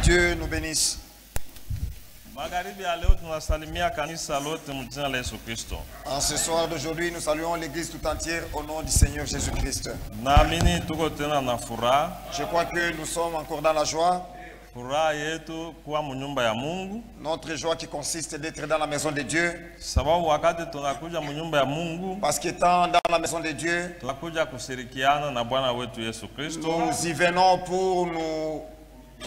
Dieu nous bénisse. En ce soir d'aujourd'hui, nous saluons l'église tout entière au nom du Seigneur Jésus-Christ. Je crois que nous sommes encore dans la joie. Notre joie qui consiste d'être dans la maison de Dieu. Parce qu'étant dans la maison de Dieu, nous y venons pour nous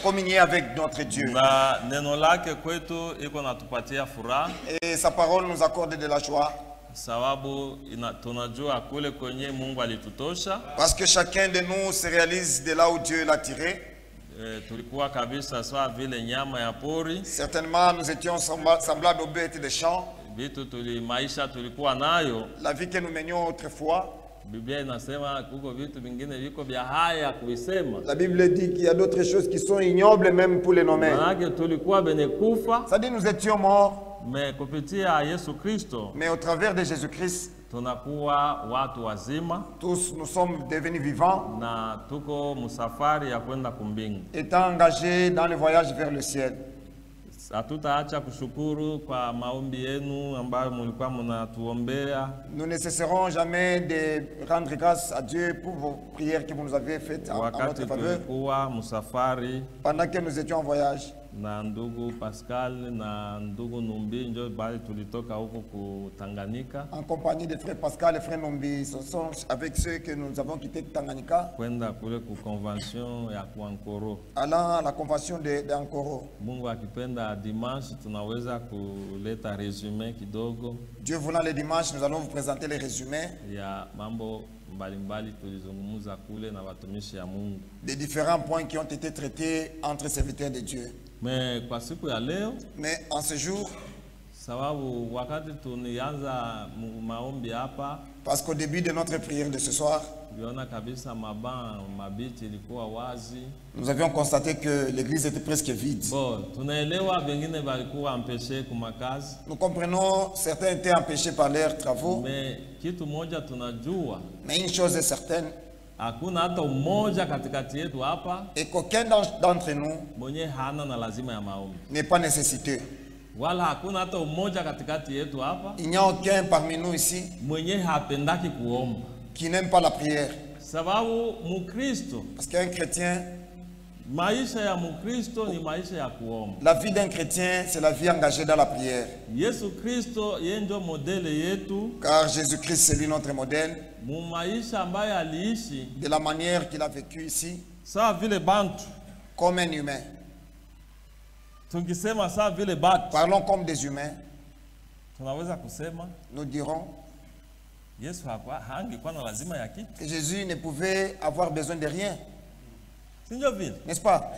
communier avec notre Dieu. Et sa parole nous accorde de la joie. Parce que chacun de nous se réalise de là où Dieu l'a tiré. Certainement, nous étions semblables aux bêtes des champs. La vie que nous menions autrefois. La Bible dit qu'il y a d'autres choses qui sont ignobles même pour les nommer. Ça dit nous étions morts. Mais au travers de Jésus-Christ, tous nous sommes devenus vivants, étant engagés dans le voyage vers le ciel. Nous ne cesserons jamais de rendre grâce à Dieu pour vos prières que vous nous avez faites en notre faveur pendant que nous étions en voyage. En compagnie de frère Pascal et frère Numbi, ce sont avec ceux que nous avons quitté Tanganyika, allant à la convention d'Ankoro. Dieu voulant, le dimanche, nous allons vous présenter les résumés des différents points qui ont été traités entre serviteurs de Dieu. Mais en ce jour, parce qu'au début de notre prière de ce soir, nous avions constaté que l'église était presque vide. Nous comprenons, certains étaient empêchés par leurs travaux. Mais une chose est certaine, et qu'aucun d'entre nous n'est pas nécessiteux. Il n'y a aucun parmi nous ici qui n'aime pas la prière. Parce qu'un chrétien, la vie d'un chrétien, c'est la vie engagée dans la prière. Car Jésus-Christ, c'est lui notre modèle. De la manière qu'il a vécu ici, comme un humain. Parlons comme des humains. Nous dirons que Jésus ne pouvait avoir besoin de rien. N'est-ce pas?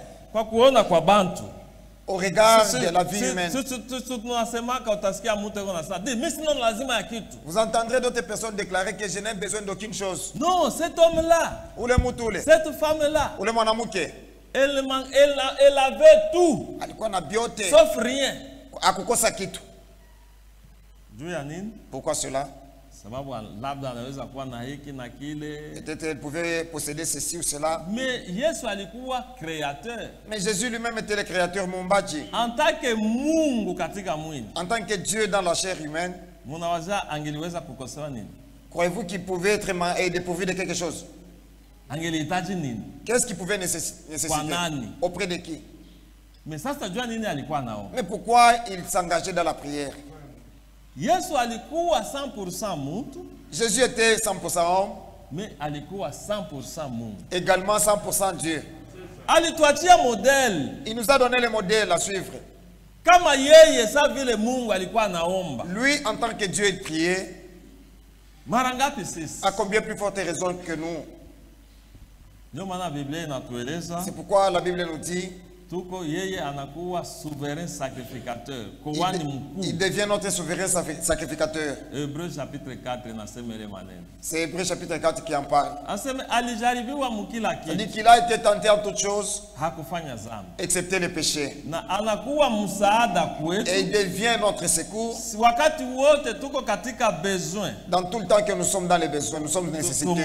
Au regard de la vie humaine, vous entendrez d'autres personnes déclarer que je n'ai besoin d'aucune chose. Non, cet homme-là, cette femme-là, elle avait tout, sauf rien. Pourquoi cela? Peut-être elle pouvait posséder ceci ou cela. Mais Yesu alikuwa créateur. Mais Jésus lui-même était le créateur Mumbaji. En tant que Mungu katika mwili. En tant que Dieu dans la chair humaine. Croyez-vous qu'il pouvait être dépourvu de quelque chose? Qu'est-ce qu'il pouvait nécessiter? Auprès de qui? Mais pourquoi il s'engageait dans la prière? Yesu alikuwa 100% mtu. Jésus était 100% homme. Mais alikuwa 100% Mungu. Également 100% Dieu. Alituachia modèle. Il nous a donné le modèle à suivre. Kama yeye sa vile Mungu alikuwa naomba. Lui, en tant que Dieu, il priait. Mara ngapi sisi? À combien plus forte raison que nous? C'est pourquoi la Bible nous dit il devient notre souverain sacrificateur. Hébreux chapitre 4 c'est Hébreux chapitre 4 qui en parle. Il dit qu'il a été tenté en toutes choses excepté le péché. Et il devient notre secours dans tout le temps que nous sommes dans les besoins, nous sommes nécessités.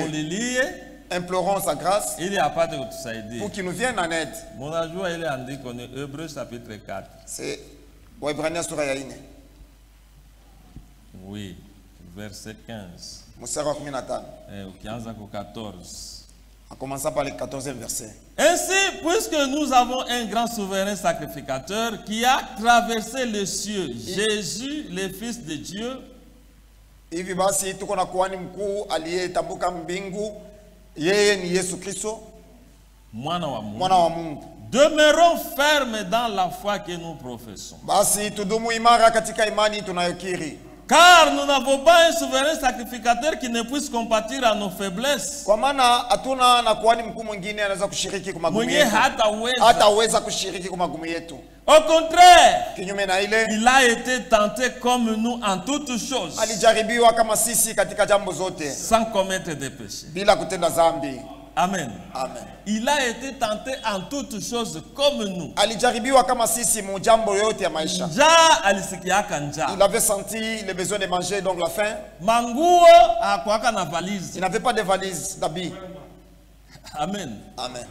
implorons sa grâce ili apate kutusaidia. pour qu'il nous vienne en aide. Mnajua ile andiko ni Hébreux chapitre 4. C'est Waebrania sura ya 4. Oui, verset 15. Mstari wa 15. Ukianza ku 14. En commençant par le 14e verset. Ainsi, puisque nous avons un grand souverain sacrificateur qui a traversé les cieux, Jésus, le Fils de Dieu. Hivi basi tuko na kuhani mkuu aliyetambuka mbingu, yeye ni Yesu Kristo, mwana wa Mungu. Demeurons fermes dans la foi que nous professons. Basi tudumu imara katika imani tunayokiri. Car nous n'avons pas un souverain sacrificateur qui ne puisse compatir à nos faiblesses. Kwa maana hatuna na kuhani mkuu mwingine anaweza kushiriki kwa magumu yetu. Hataweza kushiriki kwa magumu yetu. Au contraire, kinyume na ile, il a été tenté comme nous en toutes choses. Alijaribiwa kama sisi katika jambo zote, sans commettre de péché. Bila kutenda dhambi. Amen. Amen. Il a été tenté en toutes choses comme nous. Alijaribiwa kama sisi mu jambo yote ya maisha. Njaa alisikiaka njaa. Il avait senti le besoin de manger, donc la faim. Manguo hakuwaka na valise. Il n'avait pas de valise d'habits. Amen. Amen.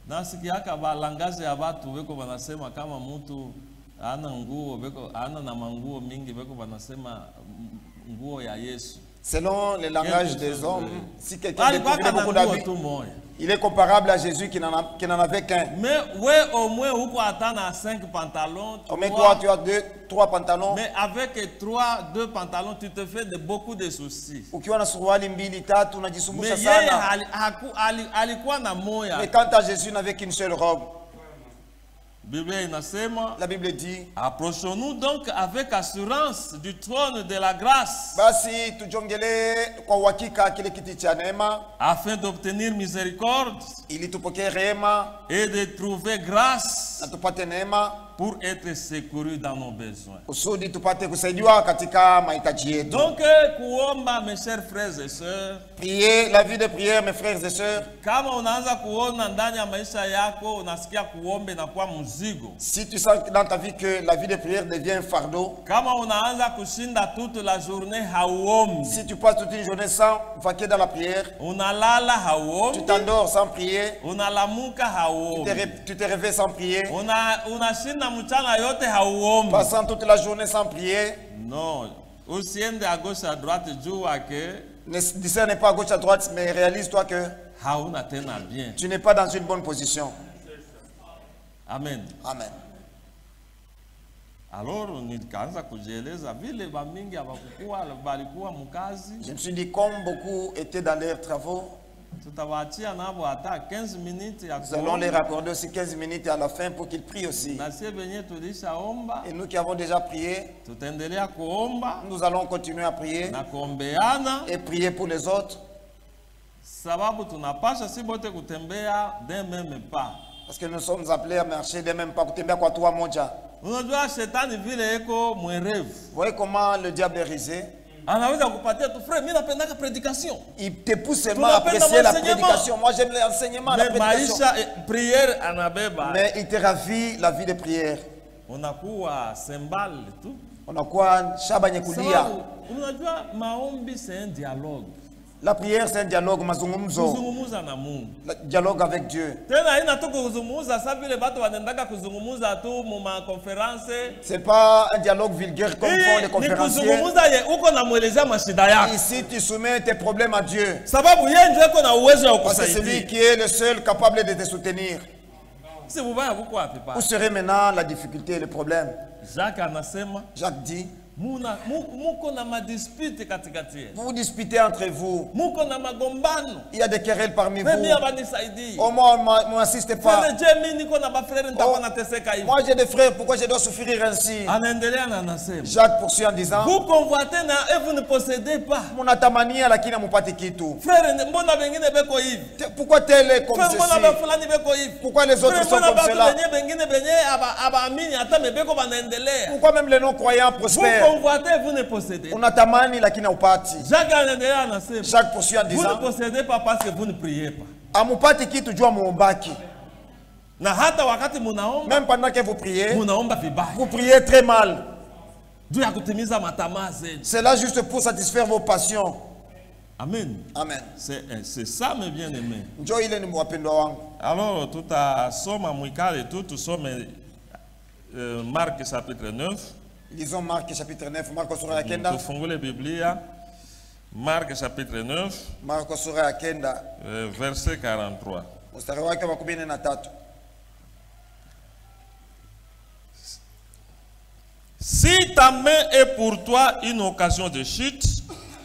Nasikiaka ba langage ya watu weko wanasema kama mtu ana nguo weko ana na manguo mingi weko wanasema nguo ya Yesu. Selon le langage des hommes, si quelqu'un découvrait beaucoup d'habits, il est comparable à Jésus qui n'en avait qu'un. Mais ouais, au moins, vous pouvez attendre 5 pantalons. Au moins, toi, tu as 3 pantalons. Mais avec 2 pantalons, tu te fais beaucoup de soucis. Mais quant à Jésus, il n'avait qu'une seule robe. La Bible dit, approchons-nous donc avec assurance du trône de la grâce, afin d'obtenir miséricorde et de trouver grâce pour être secouru dans nos besoins. Donc, kuomba, mes chers frères et sœurs, priez, la vie de prière, mes frères et sœurs. Si tu sens dans ta vie que la vie de prière devient un fardeau, si tu passes toute une journée sans vaquer dans la prière, tu t'endors sans prier, tu te réveilles sans prier, passant toute la journée sans prier. Non, usiende à gauche à droite, ne discerne pas à gauche à droite, mais réalise-toi que tu n'es pas dans une bonne position. Amen. Amen. Alors, je me suis dit, comme beaucoup étaient dans leurs travaux, nous allons les raccorder aussi 15 minutes à la fin pour qu'ils prient aussi. Et nous qui avons déjà prié, nous allons continuer à prier et prier pour les autres. Parce que nous sommes appelés à marcher des mêmes pas. Vous voyez comment le diable est risé? Il te pousse seulement à apprécier la prédication. Moi j'aime l'enseignement, la prédication. Mais il te ravit la vie de prière. On a quoi? Shabanyekulia. C'est un dialogue. La prière, c'est un dialogue, dialogue avec Dieu. C'est pas un dialogue vulgaire comme font les conférenciers. Ici, tu soumets tes problèmes à Dieu. Parce que c'est lui qui est le seul capable de te soutenir. Où serait maintenant la difficulté et le problème? Jacques dit, vous vous disputez entre vous. Il y a des querelles parmi vous. Oh, moi, ne m'assistez pas. Oh, moi, j'ai des frères, pourquoi je dois souffrir ainsi? Jacques poursuit en disant, vous convoitez et vous ne possédez pas. Pourquoi tel est comme ceci? Pourquoi les autres sont comme cela? Pourquoi même les non-croyants prospèrent? Vous ne possédez pas. Jacques poursuit en disant, vous ne possédez pas parce que vous ne priez pas. Même pendant que vous priez, vous priez très mal. C'est là juste pour satisfaire vos passions. Amen. Amen. C'est ça, mes bien-aimés. Alors, tout à somme mwikale tout somme Marc chapitre 9. Lisons Marc chapitre 9. Marc sura ya kenda. Tufungule Biblia. Marc chapitre 9. Marc sura ya kenda. Verset 43. Mstari wake wa 13. Si ta main est pour toi une occasion de chute,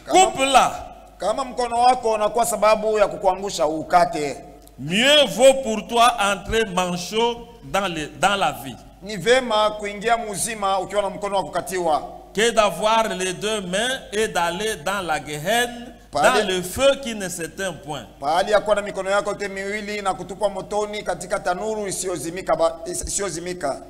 coupe-la. Kama mkono wako unakuwa sababu ya kukuangusha ukate. Mieux vaut pour toi entrer manchot dans la vie. Ni vema kuingia muzima ukiwa na mkono wa kukatiwa. Que d'avoir les deux mains et d'aller dans la Gehenna, dans le feu qui ne s'éteint point. Pahali ya kuwa na mikono yako yote miwili na kutupa motoni katika tanuru isiyozimika.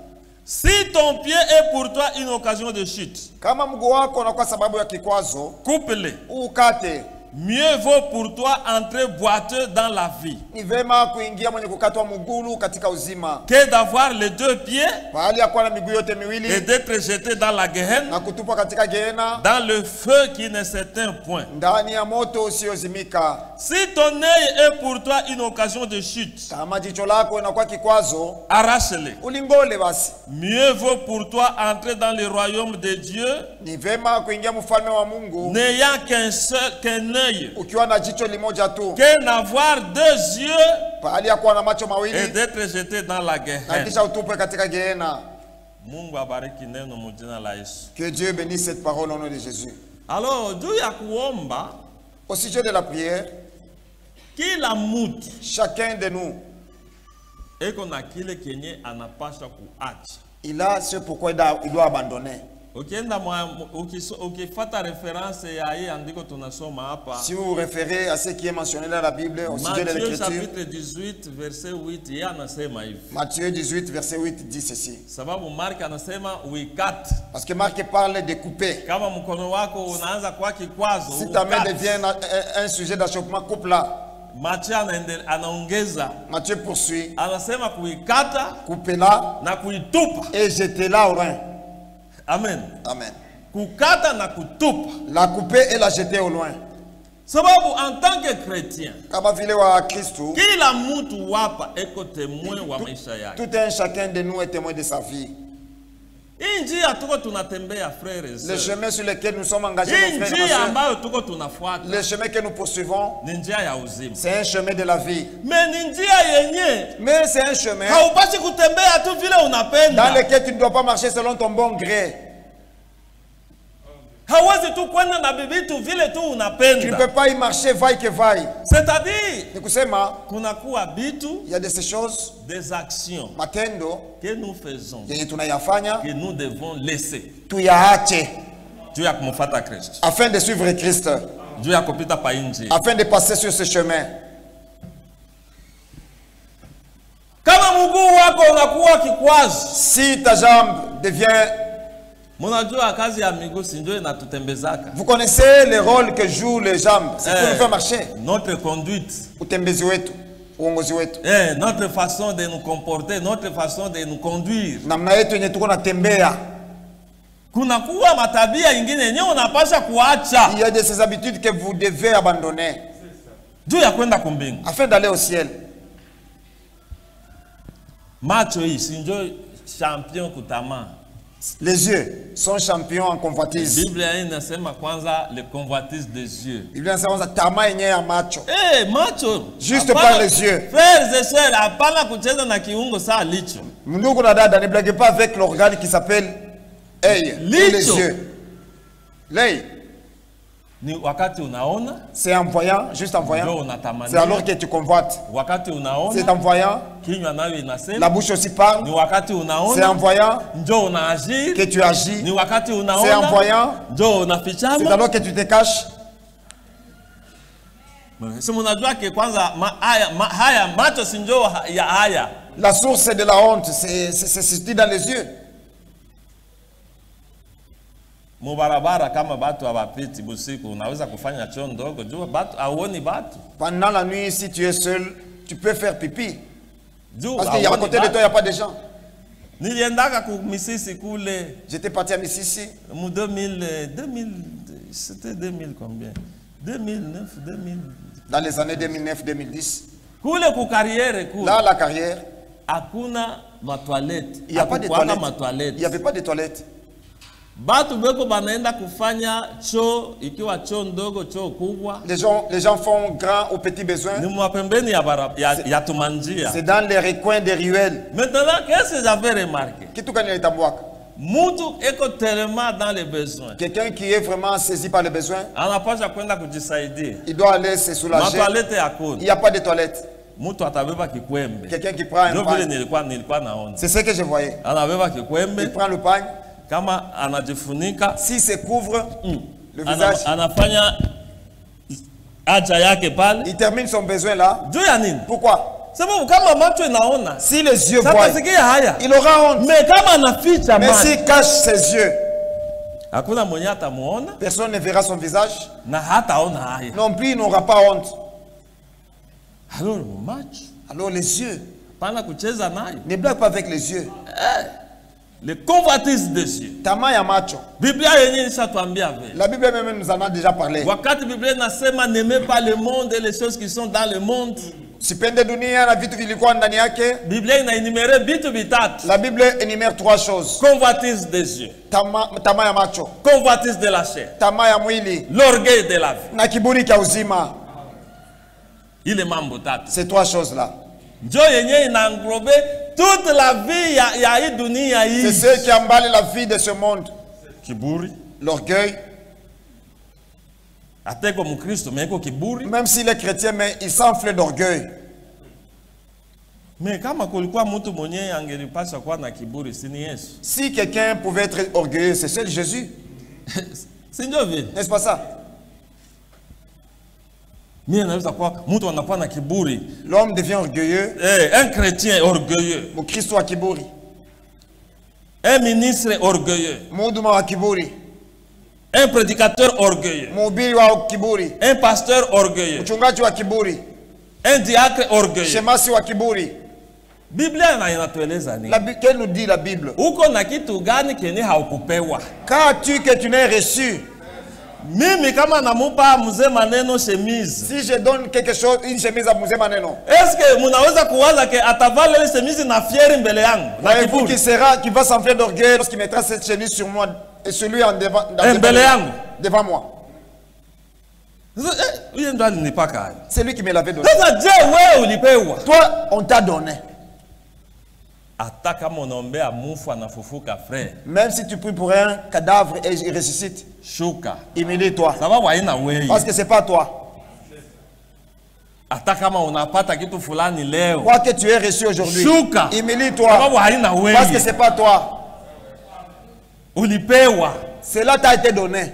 Si ton pied est pour toi une occasion de chute, kama mguu wako unakuwa sababu ya kikwazo, coupe-le. Ukate. Mieux vaut pour toi entrer boiteux dans la vie ni vema kuingia mwenye kukatwa mguu katika uzima, que d'avoir les deux pieds pahali ya kuwa na miguu yote miwili et d'être jeté dans la Gehenna, na kutupa katika Gehenna, dans le feu qui ne s'éteint point. Ndani ya moto usiyozimika. Si ton œil est pour toi une occasion de chute, kama jicho lako inakuwa kikwazo, arrache-le. Ulingole basi. Mieux vaut pour toi entrer dans le royaume de Dieu, ni vema kuingia mfalme wa Mungu, n'ayant qu'un œil, ukiwa na jicho limoja tu, que n'avoir deux yeux, pahali ya kuwa na macho mawili, et d'être jeté dans la Gehenna. na kisha utupe katika Gehenna. Mungu abariki neno mjina la Yesu. Que Dieu bénisse cette parole au nom de Jésus. Alors, juu ya kuomba, au sujet de la prière, kila mtu, chacun de nous, eko na kile kenye anapaswa kuacha. Il a ce pourquoi il doit abandonner. Si vous vous référez à ce qui est mentionné dans la Bible au sujet de l'écriture, chapitre 18 verset 8, Matthieu 18 verset 8 dit ceci. Parce que Marc parle de couper. Si ta main devient un sujet d'achoppement, coupe-la. Matthieu poursuit. Coupe-la et jetez-la au loin. Amen. Amen. Kukata na kutupa. La couper et la jeter au loin. Sababu en tant que chrétien, kama vile wa Kristo, kila mtu wapa eko témoin wa maisha yake. Tout un chacun de nous est témoin de sa vie. Le chemin sur lequel nous sommes engagés, nos frères et sœurs, le chemin que nous poursuivons, c'est un chemin de la vie. Mais c'est un chemin dans lequel tu ne dois pas marcher selon ton bon gré. Tu ne peux pas y marcher vaille que vaille. C'est-à-dire, il y a de ces choses, des actions que nous faisons, que nous devons laisser afin de suivre Christ, afin de passer sur ce chemin. Si ta jambe devient... Vous connaissez le rôle que jouent les jambes. C'est pour nous faire marcher. Notre conduite. Notre façon de nous comporter, notre façon de nous conduire. Il y a de ces habitudes que vous devez abandonner afin d'aller au ciel. Champion kutama. Les yeux sont champions en convoitise. La Bible inasema kwanza le convoitise des yeux. Biblia inasema tamaa yenyewe ya macho. Macho. Juste par les yeux. Frères et sœurs, hapana kucheza na kiungo saa licho. Ndugu na dada, ne blaguez pas avec l'organe qui s'appelle œil. Les yeux. L'œil. Ni wakati unaona, c'est en voyant, juste en voyant. C'est alors que tu convoites. Wakati unaona, c'est en voyant. Kinywa nayo inasema. La bouche aussi parle. Ni wakati unaona, c'est en voyant. Njo unaagir. Que tu agis. Ni wakati unaona, c'est en voyant. Njo unafichama. C'est alors que tu te caches. Si mnajua ke kwanza haya macho si njo ya haya. La source de la honte, c'est situé dans les yeux. Mubarabara kama batu abapiti busiku unaweza kufanya choo ndogo jua batu auoni batu. Pendant la nuit, si tu es seul, tu peux faire pipi. Parce qu'il y a à côté de toi, il n'y a pas de gens. Niliendaka ku Misisi kule. J'étais parti à Misisi. C'était 2000 combien? 2009, 2000. Dans les années 2009-2010. Là, la carrière. Il n'y a pas de toilettes. Il n'y avait pas de toilettes. Les gens font grand ou petit besoin. C'est dans les recoins des ruelles. Maintenant, qu'est-ce que j'avais remarqué? Tellement dans les besoins. Quelqu'un qui est vraiment saisi par les besoins, il doit aller se soulager. Il n'y a pas de toilette. Quelqu'un qui prend un pagne. C'est ce que je voyais. Il prend le pagne. S'il se couvre le visage, il termine son besoin là. Pourquoi? Si les yeux voient, il aura honte. Mais s'il cache ses yeux, personne ne verra son visage. Non plus, il n'aura pas honte. Alors les yeux, ne blague pas avec les yeux. Les convoitises des yeux. La Bible même nous en a déjà parlé. N'aimez pas le monde et les choses qui sont dans le monde. La Bible énumère 3 choses. Convoitise des yeux. Convoitise de la chair. L'orgueil de la vie. Il est membre. Ces 3 choses-là. Toute la vie, c'est ce qui emballe la vie de ce monde. L'orgueil. Même s'il est chrétien, mais il s'enfle d'orgueil. Si quelqu'un pouvait être orgueilleux, c'est seul Jésus. N'est-ce pas ça? L'homme devient orgueilleux. Un chrétien orgueilleux. Un ministre orgueilleux. Un prédicateur orgueilleux. Un pasteur orgueilleux. Un diacre orgueilleux. Qu'elle nous dit la Bible? Qu'as-tu que tu n'aies reçu? Si je donne quelque chose, une chemise à Mzee Maneno, est-ce que munaweza kuwaza ke atavala ile chemise na fieri mbele yangu? Qui va s'enfler d'orgueil lorsqu'il mettra cette chemise sur moi et celui en devant moi? C'est lui qui me l'avait donné. Toi, on t'a donné. Même si tu pries pour un cadavre et il ressuscite, humilie-toi. Parce que ce n'est pas toi. Quoi que tu aies reçu aujourd'hui, humilie-toi. Parce que ce n'est pas toi. Cela t'a été donné.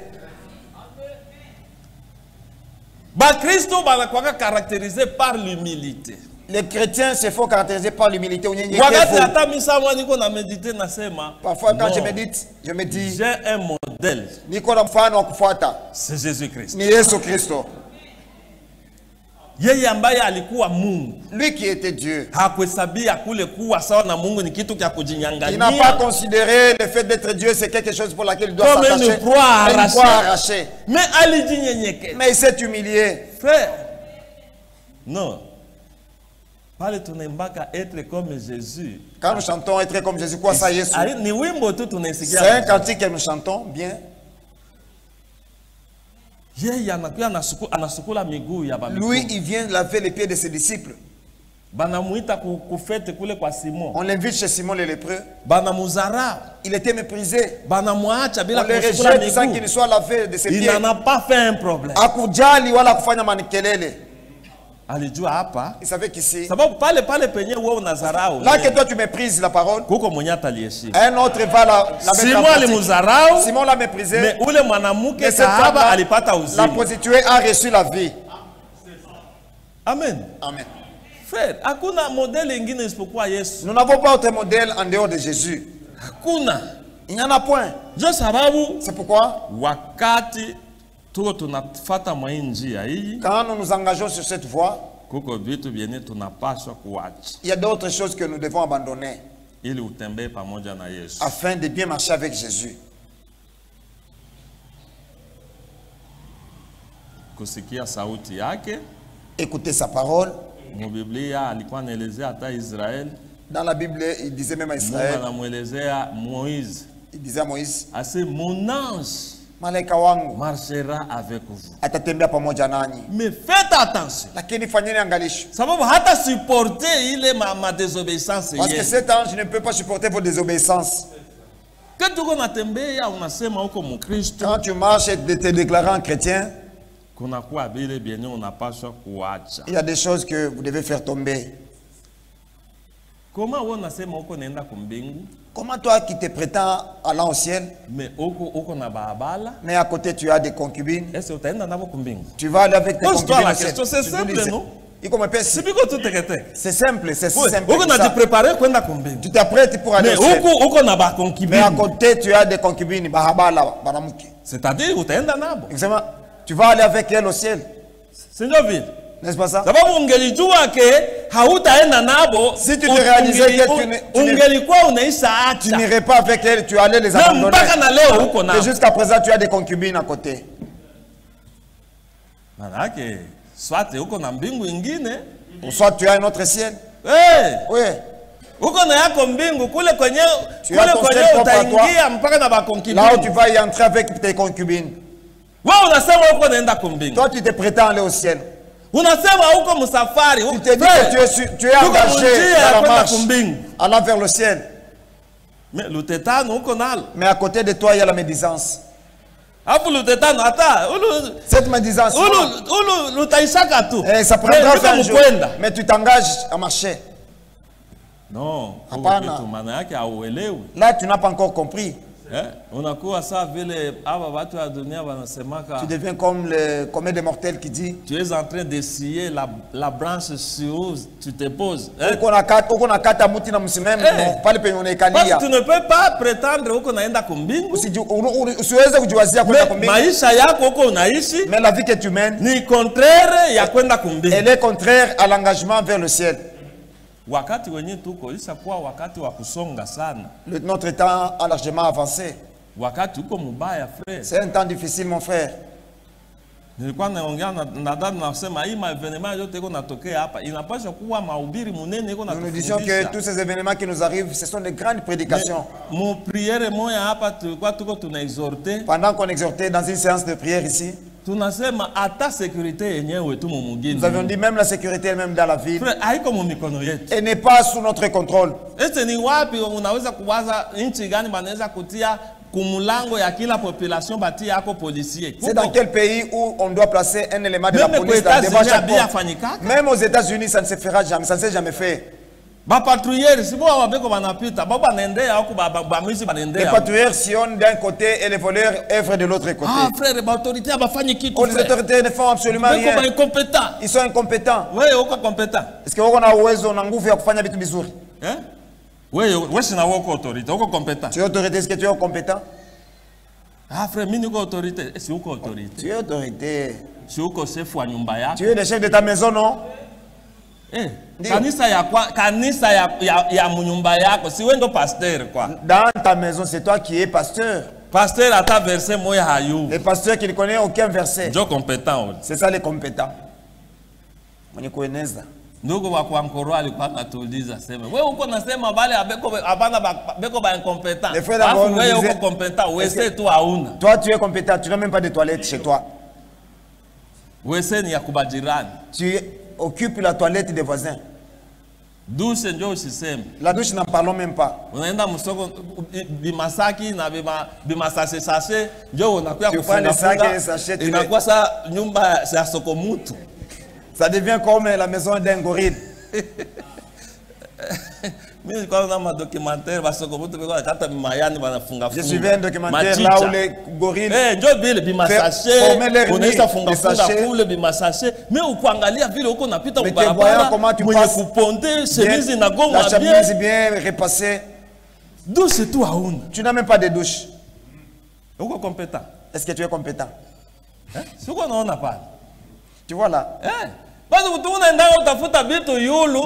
Christ est caractérisé par l'humilité. Les chrétiens se font caractériser par l'humilité. Parfois, quand je médite, je me dis, j'ai un modèle. C'est Jésus-Christ. Lui qui était Dieu. Il n'a pas considéré le fait d'être Dieu, c'est quelque chose pour laquelle il doit s'attacher. Une croix arrachée. Mais il s'est humilié. Frère, non. Être comme Jésus. Quand nous chantons être comme Jésus, quoi ça y est? C'est un cantique que nous chantons bien. Lui, il vient laver les pieds de ses disciples. On l'invite chez Simon le lépreux. Il était méprisé. On le rejette sans qu'il ne soit lavé de ses pieds. Il n'en a pas fait un problème. Il savait qu'ici, là que toi tu méprises la parole, un autre va la mettre. Simon l'a méprisé, mais cette femme, la prostituée a reçu la vie. Amen. Amen. Frère, nous n'avons pas autre modèle en dehors de Jésus. Il n'y en a point. C'est pourquoi quand nous nous engageons sur cette voie, il y a d'autres choses que nous devons abandonner afin de bien marcher avec Jésus. kusikia sauti yake. Écouter sa parole. Mu Biblia alikuwa anaelezea hata Israeli. Dans la Bible, il disait même à Israël. Mungu anamuelezea Moïse. Il disait à Moïse. Assez mon ange. Malaika wangu marchera avec vous. Atatembea pamoja nanyi. Mais faites attention. Lakini fanyeni angalisho. Sababu hata supporter ile ma désobéissance. Parce que cet ange ne peut pas supporter vos désobéissances. Quand tu unatembea unasema uko Mkristo. Quand tu marches et te déclarant chrétien, il y a des choses que vous devez faire tomber. Comment toi qui te prétends aller au ciel, mais à côté tu as des concubines, tu vas aller avec tes concubines au ciel? C'est simple, non? C'est simple, c'est simple. Tu t'apprêtes pour aller au ciel. Mais à côté tu as des concubines. C'est-à-dire tu vas aller avec elle au ciel. N'est-ce pas ça? Si tu te réalisais que tu n'irais pas avec elle, tu allais les abandonner. Et jusqu'à présent, tu as des concubines à côté. Soit tu as un autre ciel. Oui. Là où tu vas y entrer avec tes concubines. Toi, tu te prétends aller au ciel. Tu te dis que tu es engagé dans la marche allant vers le ciel. Mais à côté de toi, il y a la médisance. Cette médisance, ça prendra un jour. Mais tu t'engages à marcher. Non. Là, tu n'as pas encore compris. Tu deviens comme combien de mortels qui dit. Tu es en train d'essayer la branche sur où tu te poses. Parce que tu ne peux pas prétendre qu'on a un kumbingu. Mais la vie que tu mènes, elle est contraire à l'engagement vers le ciel. Notre temps a largement avancé. C'est un temps difficile, mon frère. Nous nous disions que tous ces événements qui nous arrivent, ce sont de grandes prédications. Pendant qu'on exhortait dans une séance de prière ici, nous avions dit même la sécurité elle-même dans la ville. Elle n'est pas sous notre contrôle. C'est dans quel pays où on doit placer un élément de la police devant chaque porte? Même aux États-Unis, ça ne se fera jamais, ça ne s'est jamais fait. Les patrouilleurs sillonnent d'un côté et les voleurs œuvrent de l'autre côté. Ah frère, les autorités ne font absolument rien. Ils sont incompétents. Est-ce que vous avez nguvu ya kufanya vitu vizuri? Tu es autorité, est-ce que tu es compétent? Ah frère, mimi niko autorité. Si uko autorité. Tu es autorité. Si uko chef wa nyumba yako. Tu es le chef de ta maison, non? Kanisa ya munyumba yako, si wewe ndo pasteur quoi. Dans ta maison, c'est toi qui es pasteur. Pasteur ata verset moya hayu. Les pasteurs qui ne connaissent aucun verset. Ndio compétent. C'est ça les compétents. Mwenye kueneza. Ndugu wa Kwankoro alikuwa anatuuliza sema, wewe uko nasema bale beko ba incompétent. Wewe uko compétent, wewe tu hauna. Toi tu es compétent, tu n'as même pas de toilette chez toi. Wewe ni ya kubajirani. Tu occupes la toilette des voisins. Douche ndio usiseme. La douche n'en parlons même pas. Unaenda msoko bimasaki na bimasase sase ndio unakuja kufunga. Inakuwa sa nyumba ya soko mutu. Ça devient comme la maison d'un gorille. Je suivais un documentaire là où les gorilles formaient leur nid, des sachets. Mais tu vois comment tu passes la chemise bien repassée. Tu n'as même pas de douche. Est-ce que tu es compétent? Tu vois là? Nous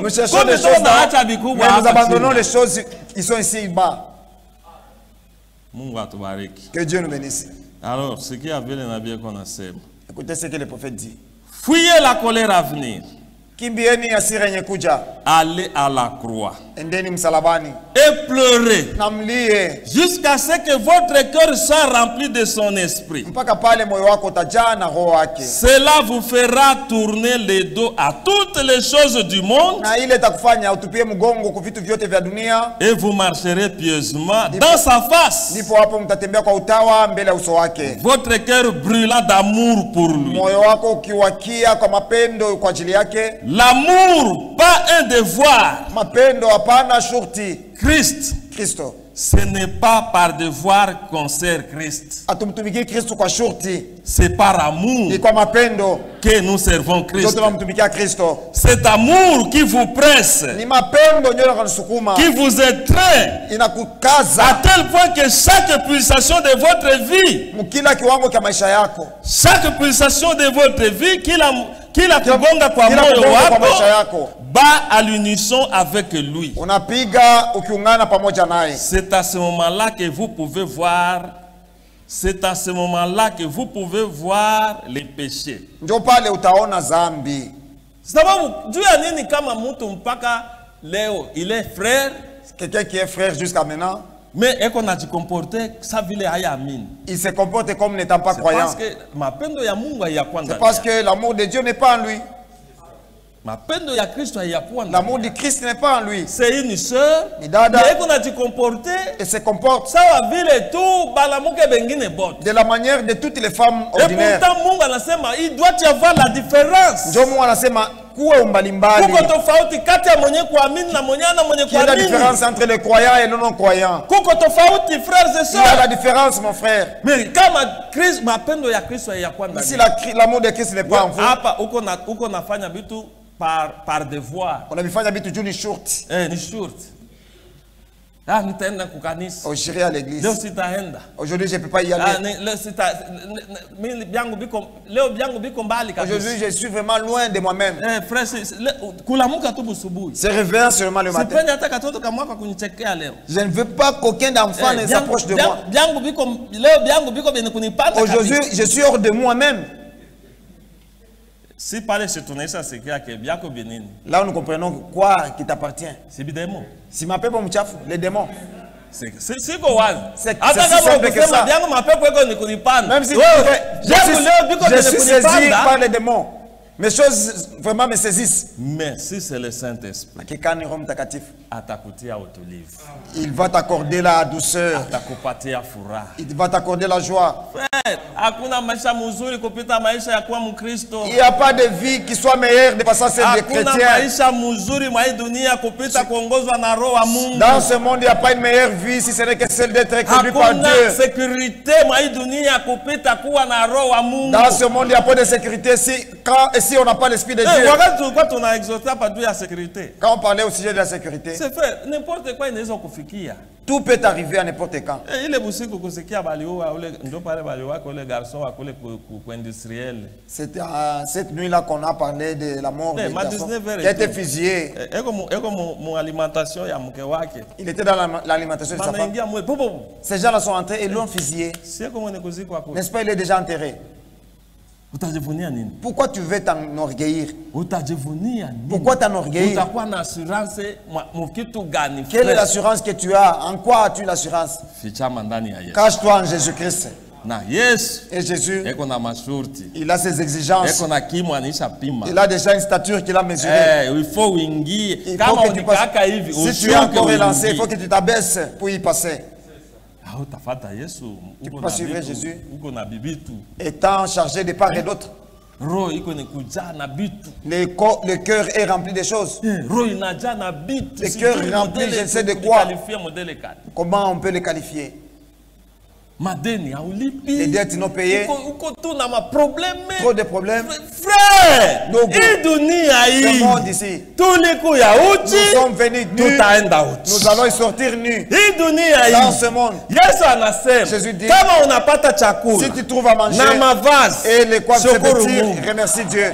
cherchons des choses là, mais nous abandonnons les choses qui sont ici bas. Que Dieu nous bénisse. Alors, ce qui a vu les nabiens qu'on a Écoutez ce que le prophète dit. Fuyez la colère à venir. Kimbieni hasira yenye kuja. Allez à la croix. Endeni msalabani. Et pleurez. Namlie. Jusqu'à ce que votre cœur soit rempli de son esprit. Mpaka pale moyo wako utajaa na roho yake. Cela vous fera tourner le dos à toutes les choses du monde. Na ile itakufanya utupie mgongo kwa vitu vyote vya dunia. Et vous marcherez pieusement dans sa face. Ndipo hapo mtatembea kwa utawa mbele ya uso wake. Votre cœur brûlant d'amour pour lui. Moyo wako ukiwakia kwa mapendo kwa ajili yake. L'amour, pas un devoir. Mapendo hapana shurti. Christo. Ce n'est pas par devoir qu'on sert Christ. Atumtumiki Kristo kwa shurti. C'est par amour ni kwa mapendo que nous servons Christ. Cet amour qui vous presse, ni mapendo nyola kanusukuma, qui vous étreint, inakukaza à tel point que chaque pulsation de votre vie, mukila kiwango kya maisha yako, chaque pulsation de votre vie, kila kugonga kwa moyo wako, bat à l'unisson avec lui. Unapiga ukiungana pamoja naye. C'est à ce moment-là que vous pouvez voir. C'est à ce moment-là que vous pouvez voir les péchés. Ndio pale utaona zambi. Sababu juu ya nini kama mtu mpaka leo il est frère, quelqu'un qui est frère jusqu'à maintenant, mais eko na jikomporte sa vile hayaamini. Il se comporte comme n'étant pas croyant. Parce que mapendo ya Mungu hayakuwa ndani. C'est parce que l'amour de Dieu n'est pas en lui. Mapendo ya Kristo hayakuwa ndani. L'amour de Christ n'est pas en lui. C'est une sœur. Eko na jikomporte et se comporte sawa vile tu balamuke bengine bot. De la manière de toutes les femmes ordinaires. Et pourtant Mungu anasema il doit y avoir la différence. Ndio Mungu anasema kuwe umbalimbali. Kuko tofauti kati ya mwenye kuamini na mwenye ana mwenye kuamini. Il y a la différence entre les croyants et les non-croyants. Kuko tofauti frères et sœurs. Il y a la différence mon frère. Mais kama Kristo mapendo ya Kristo hayakuwa ndani. Si l'amour de Christ n'est pas en vous. Hapa uko nafanya vitu par devoir. On a bifanya vitu juu ni short. Ni short. Nitaenda kukanisa. J'irai à l'église. Leo sitaenda. Aujourd'hui je peux pas y aller. Leo byangu biko mbali kabisa. Aujourd'hui je suis vraiment loin de moi-même. Frère, kulamuka tu busubuhi. Se réveiller seulement le matin. Sipendi hata katoto kama kwa kunichekea leo. Je ne veux pas qu'aucun d'enfant ne s'approche de moi. Byangu biko leo byangu biko bene kunipanda kabisa. Aujourd'hui je suis hors de moi-même. Si parler se tourner ça c'est que biako benini. Là nous comprenons quoi qui t'appartient. C'est des démons. Si ma pepo mchafu, les démons. C'est quoi wazi. C'est simple que ça. Même si je suis saisi par les démons. Mes choses vraiment me saisissent. Mais si c'est le Saint-Esprit, il va t'accorder la douceur. Il va t'accorder la joie. Il n'y a pas de vie qui soit meilleure de façon à celle des chrétiens. Dans ce monde, il n'y a pas une meilleure vie si ce n'est que celle d'être conduit par Dieu. Dans ce monde, il n'y a pas de sécurité si on n'a pas l'esprit de Dieu. Quand on parlait au sujet de la sécurité, c'est vrai, n'importe quoi inaweza kufikia. Tout peut arriver à n'importe quand. C'était cette nuit-là qu'on a parlé de la mort de garçon qui a été fusillé. Il était dans l'alimentation de sa femme. Ces gens-là sont entrés et l'ont fusillé. N'est-ce pas, il est déjà enterré. Pourquoi tu veux t'enorgueillir? Pourquoi t'enorgueillir? Quelle est l'assurance que tu as? En quoi as-tu l'assurance? Cache-toi en Jésus-Christ. Et Jésus, il a ses exigences. Il a déjà une stature qu'il a mesurée. Il faut que tu passes. Si tu es encore relancé, il faut que tu t'abaisses pour y passer. Tu peux pas suivre Jésus étant chargé de part et d'autre. Le cœur est rempli de choses. Le cœur est rempli je ne sais de quoi. Comment on peut le qualifier? Les dettes non payées. Trop de problèmes. Frère, ce monde ici. Nous sommes venus nus. Nous allons y sortir nus. Dans ce monde. Jésus dit, si tu trouves à manger et les quoi se vêtir, remercie Dieu.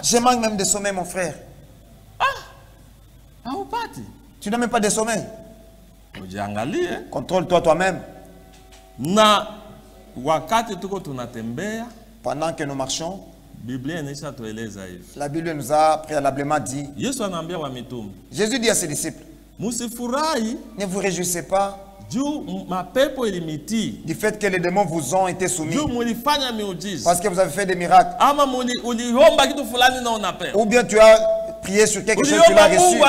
Je manque même de sommeil, mon frère. Tu n'as même pas de sommeil. Contrôle-toi toi-même. Na wakati tuko tunatembea, pendant que nous marchons, la Bible nous a préalablement dit, Jésus dit à ses disciples, ne vous réjouissez pas du fait que les démons vous ont été soumis, parce que vous avez fait des miracles, ou bien tu as prié sur quelque chose, tu l'as reçu,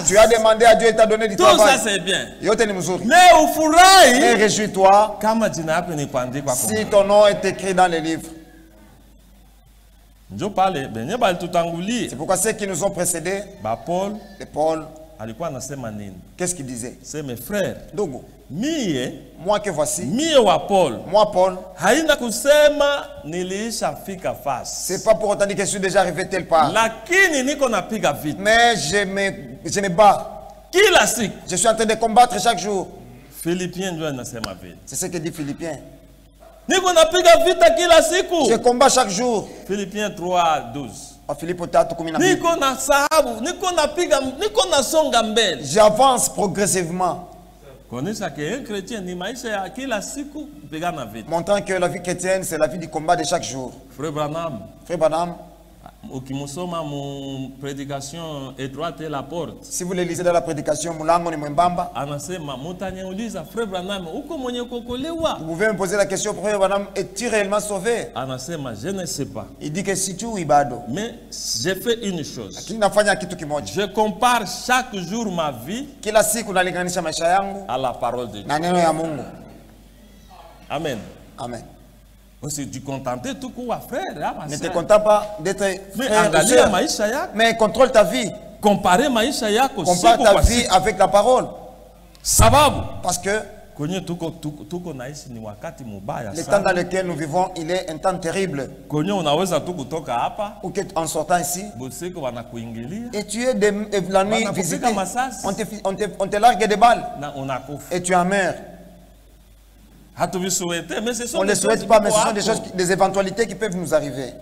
tu as demandé à Dieu et t'a donné du travail. Tout ça c'est bien. Mais réjouis-toi si ton nom est écrit dans les livres. C'est pourquoi ceux qui nous ont précédés, Paul, qu'est-ce qu'il disait? C'est mes frères. Donc, moi que voici, Paul, c'est pas pour autant dire que je suis déjà arrivé tel part. Mais je me bats. Je suis en train de combattre chaque jour. C'est ce que dit Philippiens. Je combats chaque jour. Philippiens 3:12. J'avance progressivement. Montrant que la vie chrétienne, c'est la vie du combat de chaque jour. Frère Branham. Étroite est la porte. Si vous le lisez dans la prédication, vous pouvez me poser la question, Frère Branham, es-tu réellement sauvé? Je ne sais pas. Il dit que si tu ibado. Mais j'ai fait une chose. Je compare chaque jour ma vie à la parole de Dieu. Amen. Amen. Si tu contentais tout quoi, frère, ne te contente pas d'être frère, mais contrôle ta vie. Compare ta vie avec la parole. Parce que le temps dans lequel nous vivons, il est un temps terrible. Ou en sortant ici, et tu es la nuit visité, on te largue des balles et tu en meurs. On ne le souhaite pas, mais ce sont des choses, des éventualités qui peuvent nous arriver.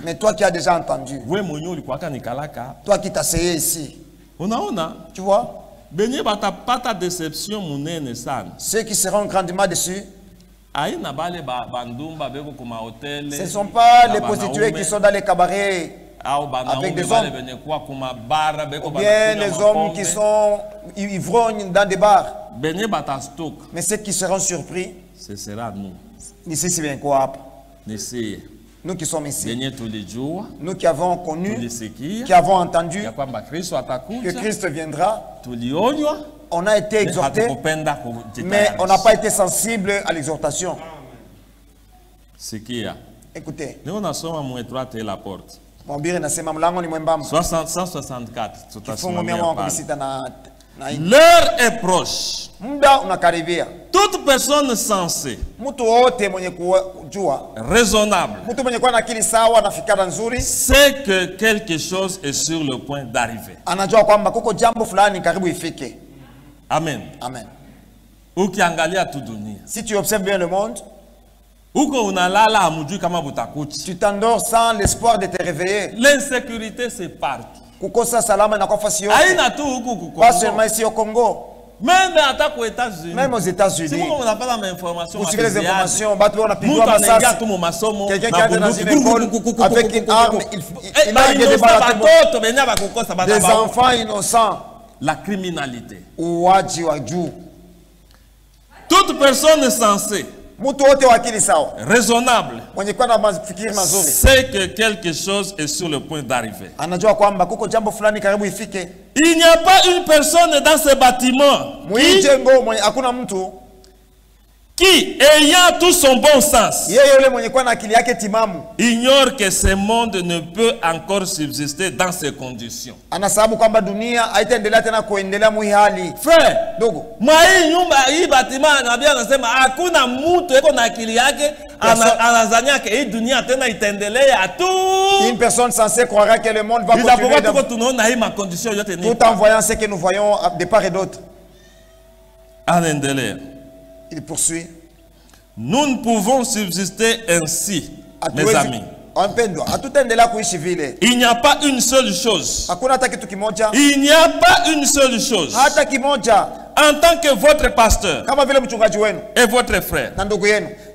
Mais toi qui as déjà entendu, toi qui t'asseyais ici, tu vois, ceux qui seront grandement déçus, ce ne sont pas les prostituées qui sont dans les cabarets avec des hommes, ou bien les hommes qui sont ivrognes dans des bars. Mais ceux qui seront surpris, ce sera nous. Ici, c'est bien quoi? Nous qui sommes ici, nous qui avons connu, qui avons entendu que Christ viendra, on a été exhortés, mais on n'a pas été sensible à l'exhortation. Écoutez, 164. L'heure est proche. Toute personne sensée, raisonnable, sait que quelque chose est sur le point d'arriver. Amen. Amen. Si tu observes bien le monde, tu t'endors sans l'espoir de te réveiller. L'insécurité, c'est partout. Pas seulement ici au Congo, même aux États-Unis. Vous suivez les informations, quelqu'un qui entre dans une école avec une arme, il largue des balles à tout le monde. Des enfants innocents. La criminalité. Toute personne sensée, raisonnable, sait que quelque chose est sur le point d'arriver. Il n'y a pas une personne dans ce bâtiment qui, ayant tout son bon sens, ignore que ce monde ne peut encore subsister dans ces conditions. Frère, une personne censée croira que le monde va continuer tout en voyant ce que nous voyons de part et d'autre. Il poursuit. Nous ne pouvons subsister ainsi, mes amis. Il n'y a pas une seule chose. Il n'y a pas une seule chose en tant que votre pasteur et votre frère,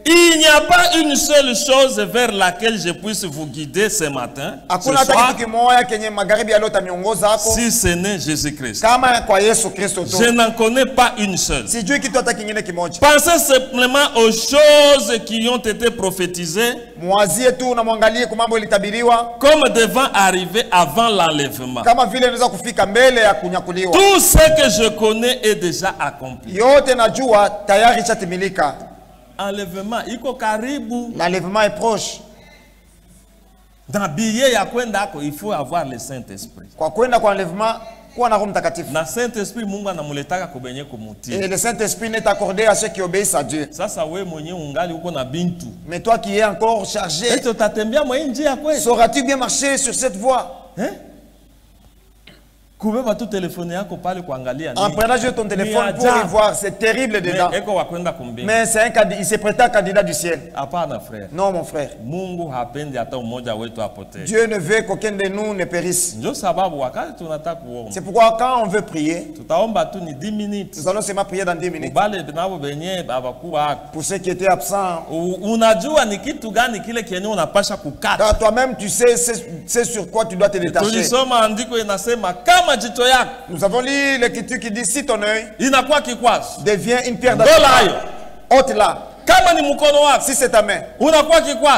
il n'y a pas une seule chose vers laquelle je puisse vous guider ce matin, ce soir, si ce n'est Jésus-Christ. Je n'en connais pas une seule. Pensez simplement aux choses qui ont été prophétisées comme devant arriver avant l'enlèvement. Tout ce que je connais est déjà accompli. L'enlèvement est proche. Dans billet ya kwenda ako, il faut avoir le Saint-Esprit. Et le Saint-Esprit n'est accordé à ceux qui obéissent à Dieu. Mais toi qui es encore chargé, sauras-tu bien marcher sur cette voie? En prenant juste ton téléphone pour y voir, c'est terrible dedans. Mais il s'est prêté un candidat du ciel. Non, mon frère. Dieu ne veut qu'aucun de nous ne périsse. C'est pourquoi quand on veut prier, nous allons seulement prier dans 10 minutes. Pour ceux qui étaient absents, car toi-même tu sais sur quoi tu dois te détacher. Nous avons lu l'écriture qui dit si ton œil devient une pierre d'achoppement, ôte là. Si c'est ta main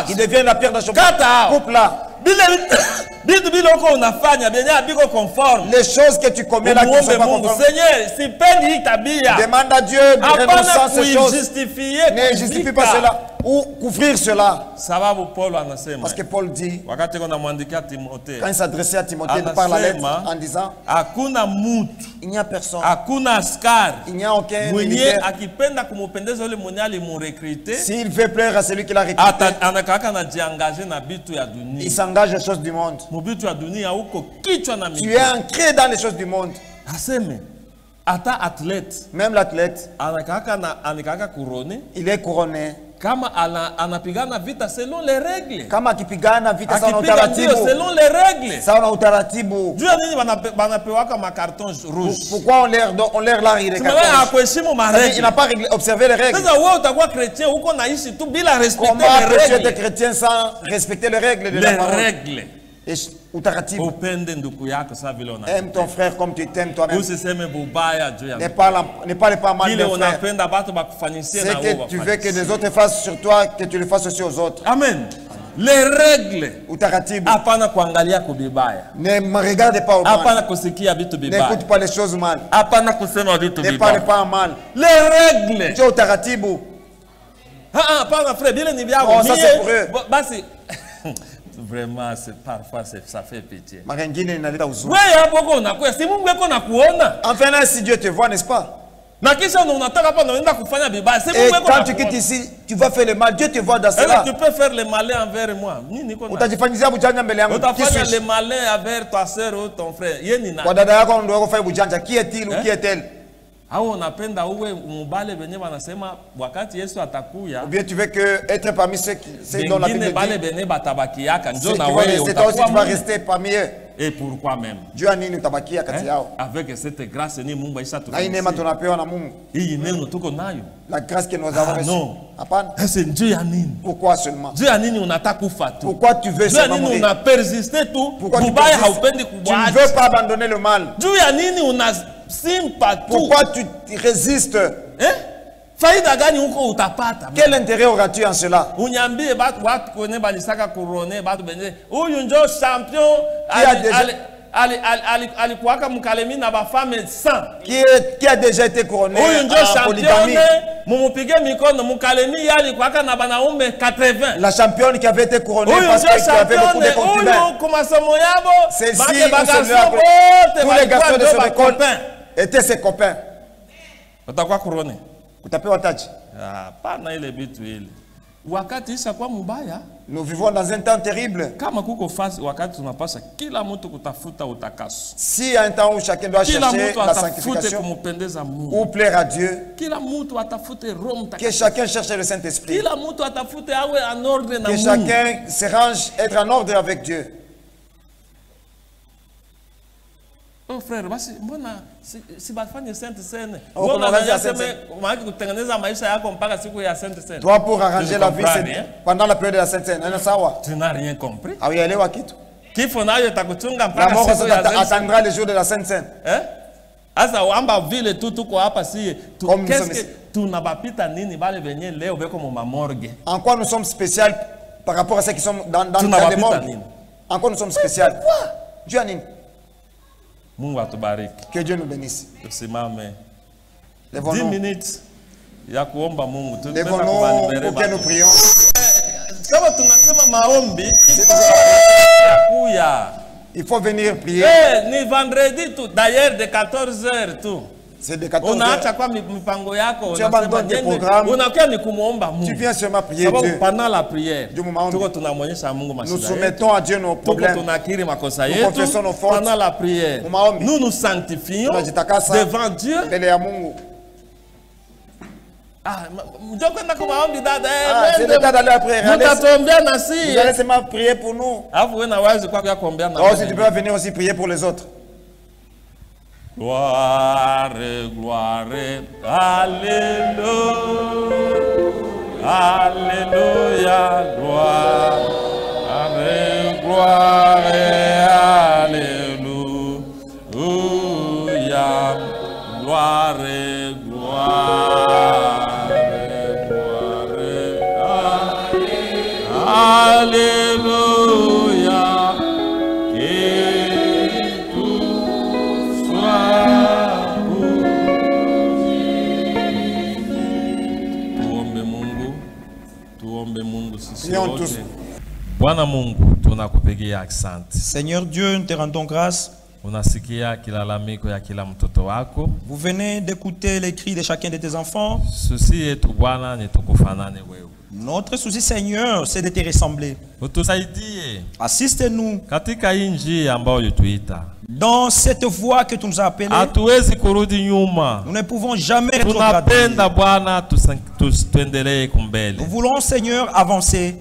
qui devient la pierre d'achoppement, coupe-la. Les choses que tu commets là qui ne sont pas conformes, demande à Dieu de renoncer à ces choses. Ne justifie pas cela ou couvrir cela. Parce que Paul dit, quand il s'adressait à Timothée par la lettre en disant, il n'y a personne, il n'y a aucun militaire, s'il veut plaire à celui qui l'a recruté, il s'engage les choses du monde. Tu es ancré dans les choses du monde. Même l'athlète, il est couronné. Kama anapigana vita selon les règles. Kama akipigana vita sawa na utaratibu. Selon les règles. Sawa na utaratibu. Juu nini banapewaka ma carton rouge? Pourquoi on leur lari les cartons? Il n'a pas observé les règles. Sasa wewe utakuwa chrétien huko naishi tu bila respecter les règles. Comment tu es chrétien sans respecter les règles de la parole? Les règles. Aime ton frère comme tu t'aimes toi-même. Ne parle pas mal de frère. C'est que tu veux que les autres fassent sur toi, que tu le fasses aussi aux autres. Amen. Les règles. Ne me regarde pas au mal. N'écoute pas les choses mal. Ne parle pas en mal. Les règles. Tu es au taratibu. Pas frère, bien les ça c'est pour eux. Vraiment, parfois ça fait pitié. Enfin, si Dieu te voit, n'est-ce pas? Et quand tu quittes ici, tu vas faire le mal. Dieu te voit dans cela. Tu peux faire le malin envers moi. Tu peux faire le malin envers ta soeur ou ton frère. Qui est-il ou qui est-elle? Ou bien tu veux que être parmi ceux dont la Bible dit, c'est toi aussi tu vas rester parmi eux. Et pourquoi même? Avec cette grâce, la grâce que nous avons reçue. Pourquoi seulement? Pourquoi tu veux seulement mourir? Pourquoi tu ne veux pas abandonner le mal? Pourquoi tu résistes? Quel intérêt auras-tu en cela? Qui a déjà été couronné en polygamie? La championne qui avait été couronnée parce qu'elle avait beaucoup de concubins. Celle-ci, tous les garçons de son école étaient ses copains. Nous vivons dans un temps terrible. Si y a un temps où chacun doit chercher la sanctification ou plaire à Dieu, que chacun cherche le Saint-Esprit, que chacun se range, être en ordre avec Dieu. Oh frère, basi mbona si bafanye Sainte Seine. Toi pour arranger la vie pendant la période de la Sainte Seine. Tu n'as rien compris. Ah oui, elle est wakito. La mort attendra le jour de la Sainte Seine. Asa wamba vile tu kwa hapa si qu'est-ce que tunabapita nini bale venye leo beko mu morgue. En quoi nous sommes spéciaux par rapport à ceux qui sont dans les morgues? En quoi nous sommes spéciaux? Dieu a nini? Mungu atubariki. Que Dieu nous bénisse. Tusimame. 10 minutes ya kuomba Mungu. Lèvons-nous pour que nous prions. Kama tunasema maombi il faut venir prier. Ni vendredi tout d'ailleurs de 14h tout. C'est de 14h. Unaacha kwa mipango yako, tu abandonnes tes programmes. Unakuwa ni kumuomba Mungu. Tu viens seulement prier Dieu. Pendant la prière, tuko tunamwonyesha Mungu mashida. Nous soumettons à Dieu nos problèmes. Tunakiri makosa yetu. Nous confessons nos fautes. Pendant la prière, nous nous sanctifions devant Dieu. Ah, c'est le temps d'aller à prier. Vous allez seulement prier pour nous. Oh, si tu peux venir aussi prier pour les autres. Gloire, gloire, alléluia, alléluia, gloire, gloire, alléluia, gloire, gloire. Alléluia, que tout soit pour tuombe Mungu sisi wote. Bwana Mungu tunakupigia asante. Seigneur Dieu, nous te rendons grâce. Unasikia kilalamiko ya kila mtoto wako. Vous venez d'écouter les cris de chacun de tes enfants. Susi yetu Bwana ni tukufanane wewe. Notre souci, Seigneur, c'est de te ressembler. Assiste-nous dans cette voie que tu nous as appelés. Nous ne pouvons jamais rétrograder. Nous voulons, Seigneur, avancer.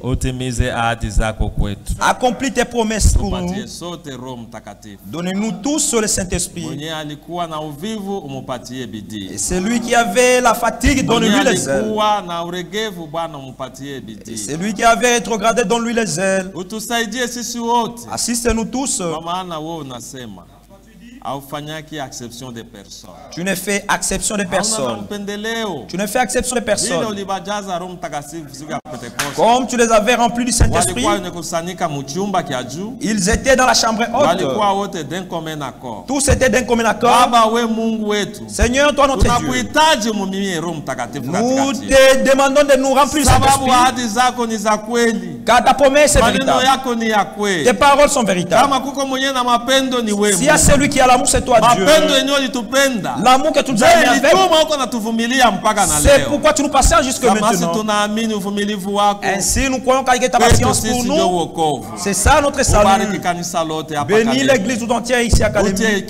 Accomplis tes promesses pour nous. Donnez-nous tous le Saint-Esprit. Et celui qui avait la fatigue, donne-lui les ailes. Et celui qui avait rétrogradé, donne-lui les ailes. Assiste-nous tous. Tu ne fais exception de personne. Tu ne fais exception de personne. Comme tu les avais remplis du Saint-Esprit, ils étaient dans la chambre haute. Tous étaient d'un commun accord. Seigneur, toi notre Dieu, nous te demandons de nous remplir du Saint-Esprit. Car ta promesse est véritable. Tes paroles sont véritables. S'il y a celui qui a l'amour, c'est toi Dieu. L'amour que tu nous as mis avec, c'est pourquoi tu nous patientes jusque maintenant. Ainsi nous croyons qu'avec ta patience pour nous, c'est ça notre salut. Bénis l'église tout entière ici à Académie.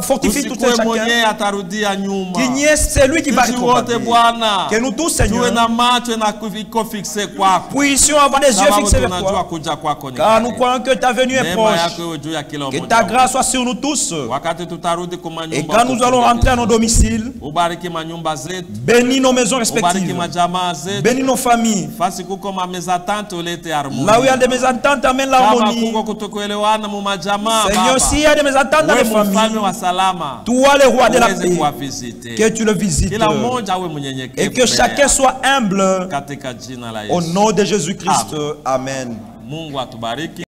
Fortifie tout un chacun. Qu'il n'y ait celui qui va rétrograder. Que nous tous, Seigneur, puissions avoir des yeux fixés vers toi. Car nous croyons que ta venue est proche. Que ta grâce soit sur nous tous. Et quand nous allons rentrer à nos domiciles, bénis nos maisons respectives. Bénis nos familles. Là où il y a des mésententes, amène l'harmonie. Seigneur, s'il y a des mésententes dans les familles, toi le roi de la paix, que tu le visites. Et que chacun soit humble. Au nom de Jésus-Christ. Amen.